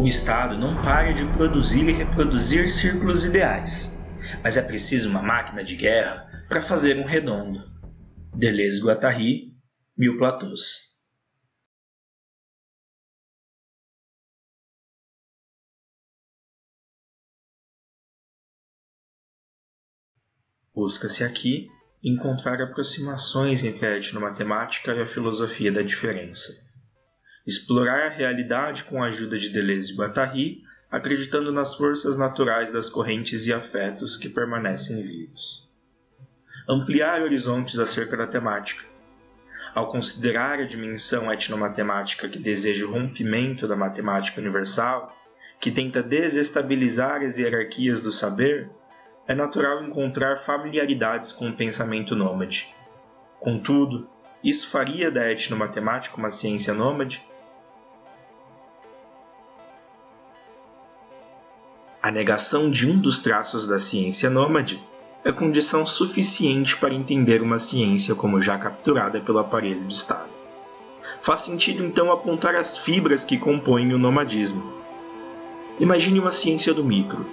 O Estado não para de produzir e reproduzir círculos ideais, mas é preciso uma máquina de guerra para fazer um redondo. Deleuze-Guattari, Mil Platôs. Busca-se aqui encontrar aproximações entre a etnomatemática e a filosofia da diferença. Explorar a realidade com a ajuda de Deleuze-Guattari, acreditando nas forças naturais das correntes e afetos que permanecem vivos. Ampliar horizontes acerca da temática. Ao considerar a dimensão etnomatemática que deseja o rompimento da matemática universal, que tenta desestabilizar as hierarquias do saber, é natural encontrar familiaridades com o pensamento nômade. Contudo, isso faria da etnomatemática uma ciência nômade? A negação de um dos traços da ciência nômade é condição suficiente para entender uma ciência como já capturada pelo aparelho de Estado. Faz sentido então apontar as fibras que compõem o nomadismo. Imagine uma ciência do micro,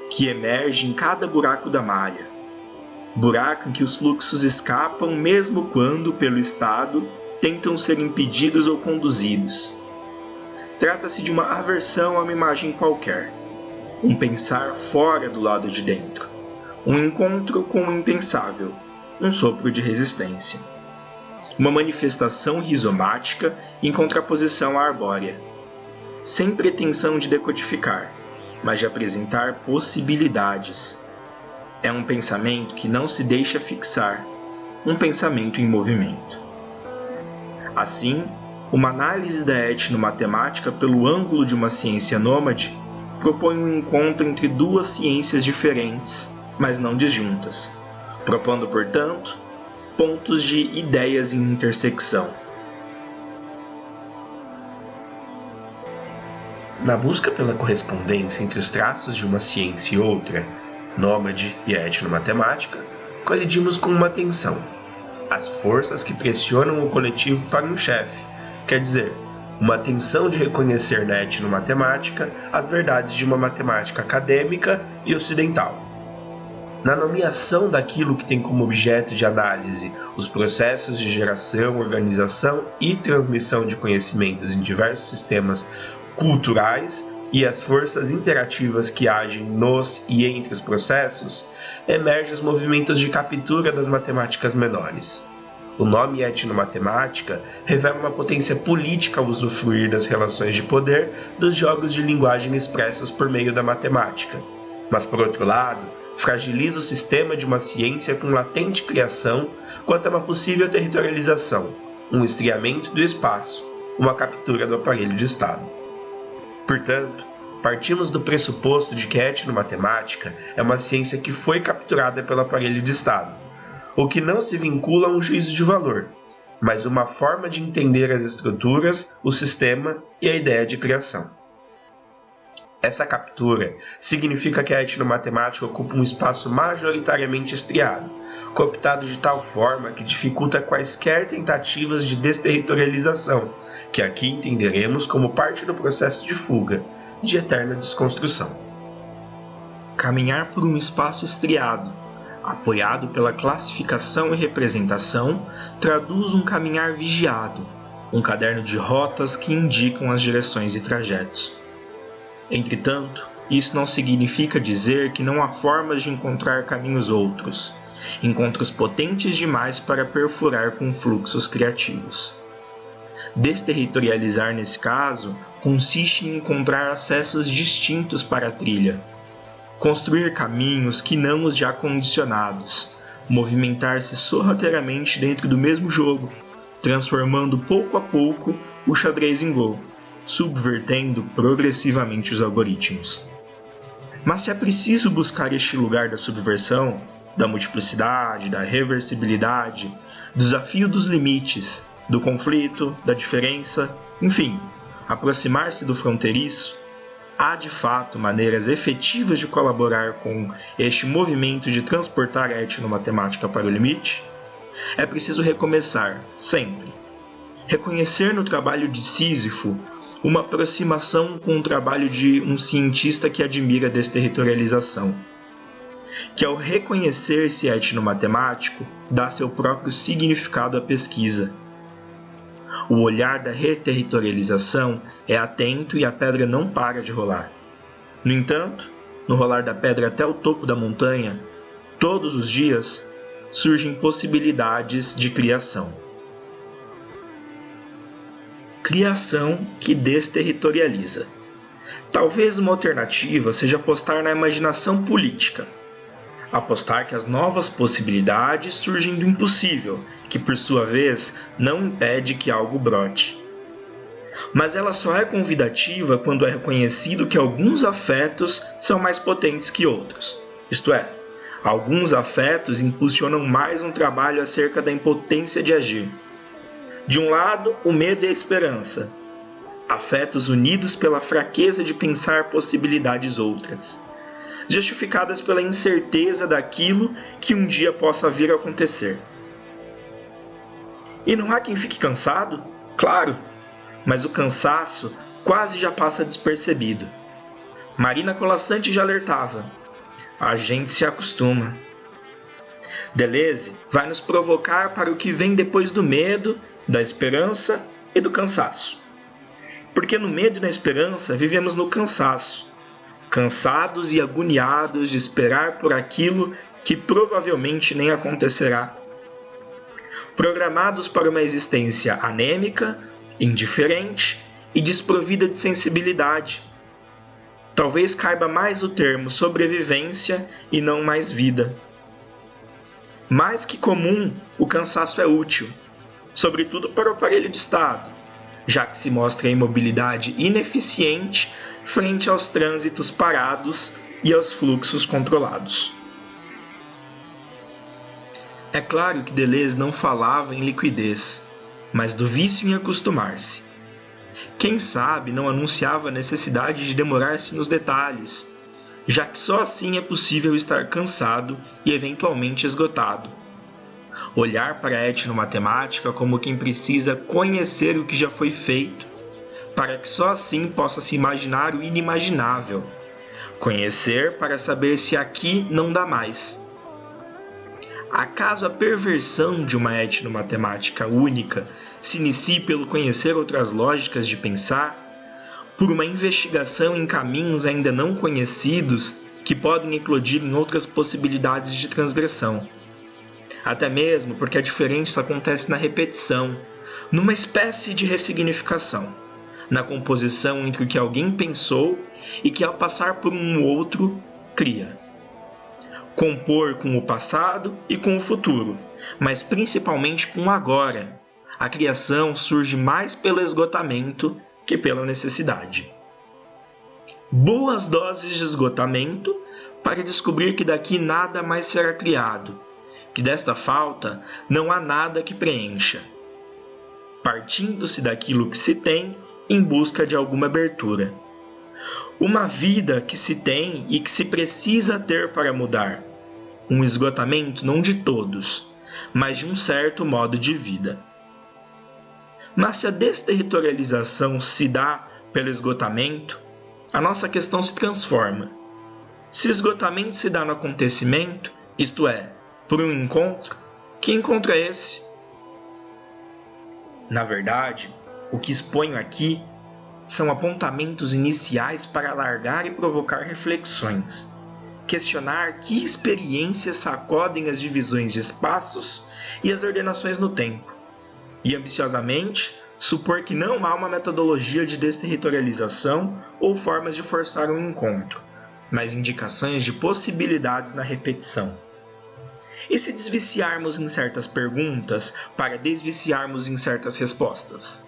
que emerge em cada buraco da malha, buraco em que os fluxos escapam mesmo quando, pelo Estado, tentam ser impedidos ou conduzidos. Trata-se de uma aversão a uma imagem qualquer, um pensar fora do lado de dentro, um encontro com o impensável, um sopro de resistência. Uma manifestação rizomática em contraposição à arbórea, sem pretensão de decodificar, mas de apresentar possibilidades. É um pensamento que não se deixa fixar, um pensamento em movimento. Assim, uma análise da etnomatemática pelo ângulo de uma ciência nômade propõe um encontro entre duas ciências diferentes, mas não disjuntas, propondo, portanto, pontos de ideias em intersecção. Na busca pela correspondência entre os traços de uma ciência e outra, nômade e a etnomatemática, colidimos com uma tensão: as forças que pressionam o coletivo para um chefe, quer dizer, uma tensão de reconhecer na etnomatemática as verdades de uma matemática acadêmica e ocidental. Na nomeação daquilo que tem como objeto de análise os processos de geração, organização e transmissão de conhecimentos em diversos sistemas culturais e as forças interativas que agem nos e entre os processos, emergem os movimentos de captura das matemáticas menores. O nome etnomatemática revela uma potência política ao usufruir das relações de poder dos jogos de linguagem expressos por meio da matemática, mas, por outro lado, fragiliza o sistema de uma ciência com latente criação quanto a uma possível territorialização, um estriamento do espaço, uma captura do aparelho de Estado. Portanto, partimos do pressuposto de que a etnomatemática é uma ciência que foi capturada pelo aparelho de Estado, o que não se vincula a um juízo de valor, mas uma forma de entender as estruturas, o sistema e a ideia de criação. Essa captura significa que a etnomatemática ocupa um espaço majoritariamente estriado, cooptado de tal forma que dificulta quaisquer tentativas de desterritorialização, que aqui entenderemos como parte do processo de fuga, de eterna desconstrução. Caminhar por um espaço estriado, apoiado pela classificação e representação, traduz um caminhar vigiado, um caderno de rotas que indicam as direções e trajetos. Entretanto, isso não significa dizer que não há formas de encontrar caminhos outros, encontros potentes demais para perfurar com fluxos criativos. Desterritorializar, nesse caso, consiste em encontrar acessos distintos para a trilha, construir caminhos que não os já condicionados, movimentar-se sorrateiramente dentro do mesmo jogo, transformando pouco a pouco o xadrez em Go, subvertendo progressivamente os algoritmos. Mas se é preciso buscar este lugar da subversão, da multiplicidade, da reversibilidade, do desafio dos limites, do conflito, da diferença, enfim, aproximar-se do fronteiriço, há de fato maneiras efetivas de colaborar com este movimento de transportar a etnomatemática para o limite? É preciso recomeçar, sempre. Reconhecer no trabalho de Sísifo uma aproximação com o trabalho de um cientista que admira a desterritorialização, que ao reconhecer-se etnomatemático, dá seu próprio significado à pesquisa. O olhar da reterritorialização é atento e a pedra não para de rolar. No entanto, no rolar da pedra até o topo da montanha, todos os dias surgem possibilidades de criação. Criação que desterritorializa. Talvez uma alternativa seja apostar na imaginação política. Apostar que as novas possibilidades surgem do impossível, que por sua vez não impede que algo brote. Mas ela só é convidativa quando é reconhecido que alguns afetos são mais potentes que outros. Isto é, alguns afetos impulsionam mais um trabalho acerca da impotência de agir. De um lado, o medo e a esperança, afetos unidos pela fraqueza de pensar possibilidades outras, justificadas pela incerteza daquilo que um dia possa vir a acontecer. E não há quem fique cansado? Claro, mas o cansaço quase já passa despercebido. Marina Colasanti já alertava: a gente se acostuma. Deleuze vai nos provocar para o que vem depois do medo, da esperança e do cansaço. Porque no medo e na esperança vivemos no cansaço, cansados e agoniados de esperar por aquilo que provavelmente nem acontecerá. Programados para uma existência anêmica, indiferente e desprovida de sensibilidade. Talvez caiba mais o termo sobrevivência e não mais vida. Mais que comum, o cansaço é útil, sobretudo para o aparelho de Estado, já que se mostra a imobilidade ineficiente frente aos trânsitos parados e aos fluxos controlados. É claro que Deleuze não falava em liquidez, mas do vício em acostumar-se. Quem sabe não anunciava a necessidade de demorar-se nos detalhes, já que só assim é possível estar cansado e eventualmente esgotado. Olhar para a etnomatemática como quem precisa conhecer o que já foi feito, para que só assim possa se imaginar o inimaginável. Conhecer para saber se aqui não dá mais. Acaso a perversão de uma etnomatemática única se inicie pelo conhecer outras lógicas de pensar, por uma investigação em caminhos ainda não conhecidos que podem eclodir em outras possibilidades de transgressão? Até mesmo porque a diferença acontece na repetição, numa espécie de ressignificação, na composição entre o que alguém pensou e que ao passar por um outro, cria. Compor com o passado e com o futuro, mas principalmente com o agora. A criação surge mais pelo esgotamento que pela necessidade. Boas doses de esgotamento para descobrir que daqui nada mais será criado, que desta falta não há nada que preencha. Partindo-se daquilo que se tem em busca de alguma abertura. Uma vida que se tem e que se precisa ter para mudar. Um esgotamento não de todos, mas de um certo modo de vida. Mas se a desterritorialização se dá pelo esgotamento, a nossa questão se transforma. Se o esgotamento se dá no acontecimento, isto é, por um encontro, que encontro é esse? Na verdade, o que exponho aqui são apontamentos iniciais para alargar e provocar reflexões. Questionar que experiências sacodem as divisões de espaços e as ordenações no tempo. E ambiciosamente, supor que não há uma metodologia de desterritorialização ou formas de forçar um encontro, mas indicações de possibilidades na repetição. E se desviciarmos em certas perguntas para desviciarmos em certas respostas?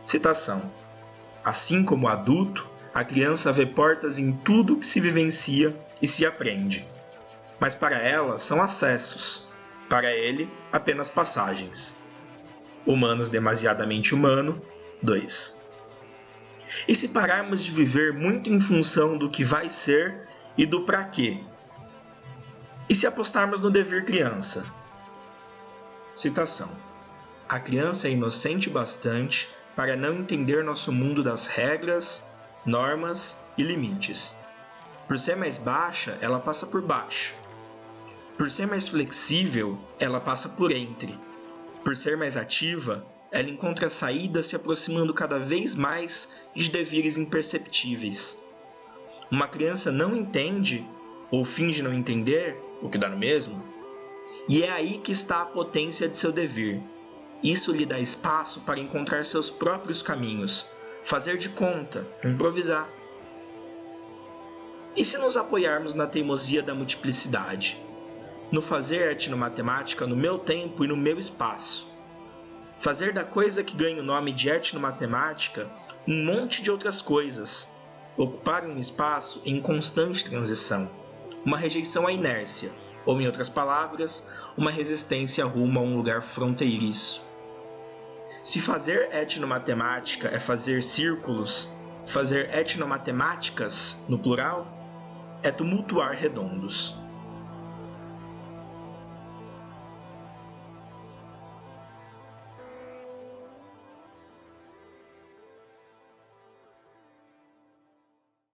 Citação. Assim como o adulto, a criança vê portas em tudo que se vivencia e se aprende. Mas para ela são acessos, para ele apenas passagens. Humanos demasiadamente humano, 2. E se pararmos de viver muito em função do que vai ser e do para quê? E se apostarmos no dever criança? Citação. A criança é inocente bastante para não entender nosso mundo das regras, normas e limites. Por ser mais baixa, ela passa por baixo. Por ser mais flexível, ela passa por entre. Por ser mais ativa, ela encontra saídas se aproximando cada vez mais de devires imperceptíveis. Uma criança não entende, ou finge não entender, o que dá no mesmo, e é aí que está a potência de seu devir. Isso lhe dá espaço para encontrar seus próprios caminhos, fazer de conta, improvisar. E se nos apoiarmos na teimosia da multiplicidade? No fazer etnomatemática no meu tempo e no meu espaço? Fazer da coisa que ganha o nome de etnomatemática um monte de outras coisas. Ocupar um espaço em constante transição. Uma rejeição à inércia, ou em outras palavras, uma resistência rumo a um lugar fronteiriço. Se fazer etnomatemática é fazer círculos, fazer etnomatemáticas, no plural, é tumultuar redondos.